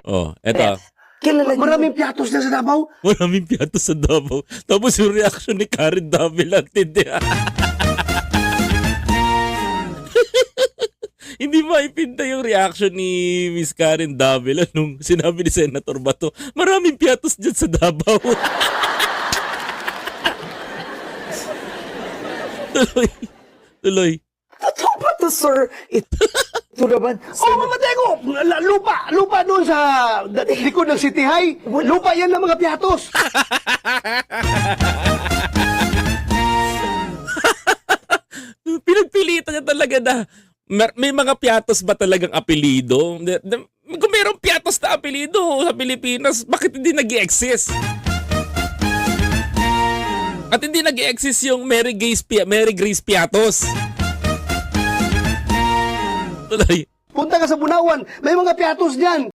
Oh, eto. Kilala niyo. Maraming piatos na sa Davao. Maraming piatos sa Davao. Tapos yung reaction ni Karen Davila, tindi. Hindi maipinta yung reaction ni Miss Karen Davila nung sinabi ni Senator Bato, maraming piatos dyan sa Davao. Tuloy. Totoo ba to, sir? Ito naman. Oh, mamatay ko! Lupa doon sa likod ng City High. Lupa yan ng mga piatos. Pinagpilitan niya talaga na may mga piatos ba talagang apelido? Kung mayroong piatos na apelido sa Pilipinas, bakit hindi nag-i-exist? At hindi nag-i-exist yung Mary Grace Piatos. Tuloy. Punta ka sa Bunawan, may mga piatos dyan.